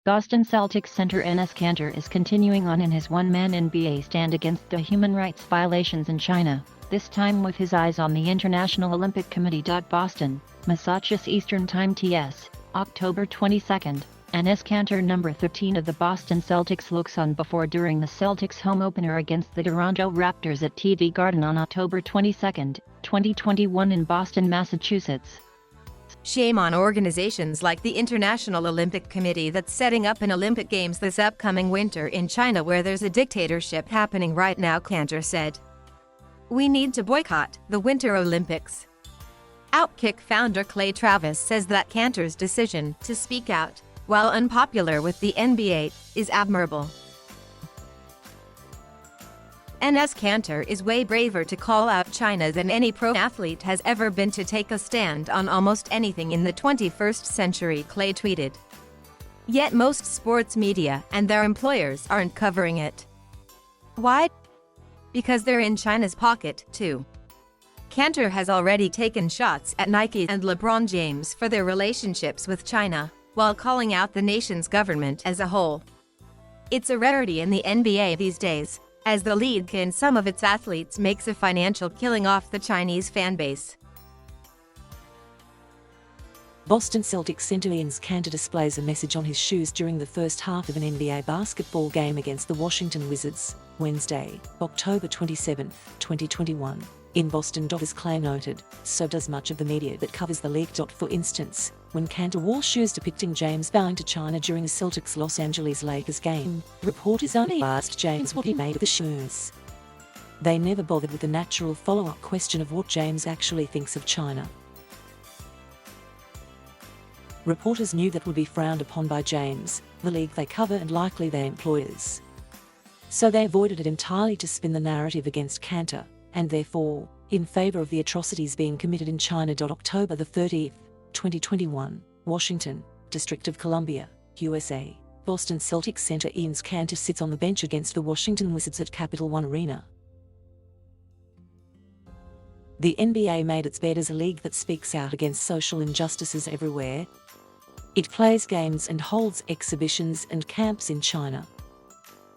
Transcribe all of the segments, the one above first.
Boston Celtics center Enes Kanter is continuing on in his one-man NBA stand against the human rights violations in China, this time with his eyes on the International Olympic Committee.BOSTON, MASSACHUS Eastern TimeTS, October 22. Enes Kanter, number 13 of the Boston Celtics, looks on before during the Celtics home opener against the Toronto Raptors at TD Garden on October 22, 2021 in Boston, Massachusetts. Shame on organizations like the International Olympic Committee that's setting up an Olympic Games this upcoming winter in China where there's a dictatorship happening right now, Kanter said. We need to boycott the Winter Olympics. Outkick founder Clay Travis says that Kanter's decision to speak out, while unpopular with the NBA, is admirable. Enes Kanter is way braver to call out China than any pro athlete has ever been to take a stand on almost anything in the 21st century, Clay tweeted. Yet most sports media and their employers aren't covering it. Why? Because they're in China's pocket, too. Kanter has already taken shots at Nike and LeBron James for their relationships with China, while calling out the nation's government as a whole. It's a rarity in the NBA these days, as the league and some of its athletes makes a financial killing off the Chinese fanbase. Boston Celtics center Enes Kanter displays a message on his shoes during the first half of an NBA basketball game against the Washington Wizards, Wednesday, October 27, 2021. In Boston. As Clay noted, so does much of the media that covers the league. For instance, when Kanter wore shoes depicting James bowing to China during the Celtics Los Angeles Lakers game, reporters only asked James what he made of the shoes. They never bothered with the natural follow-up question of what James actually thinks of China. Reporters knew that would be frowned upon by James, the league they cover, and likely their employers. So they avoided it entirely to spin the narrative against Kanter, and therefore, in favor of the atrocities being committed in China. October 30, 2021, Washington, District of Columbia, USA. Boston Celtics center Enes Kanter sits on the bench against the Washington Wizards at Capital One Arena. The NBA made its bed as a league that speaks out against social injustices everywhere. It plays games and holds exhibitions and camps in China.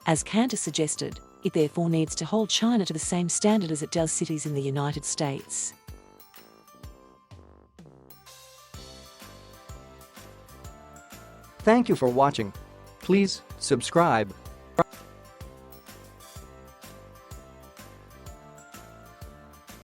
As Kanter suggested, it therefore needs to hold China to the same standard as it does cities in the United States. Thank you for watching. Please subscribe.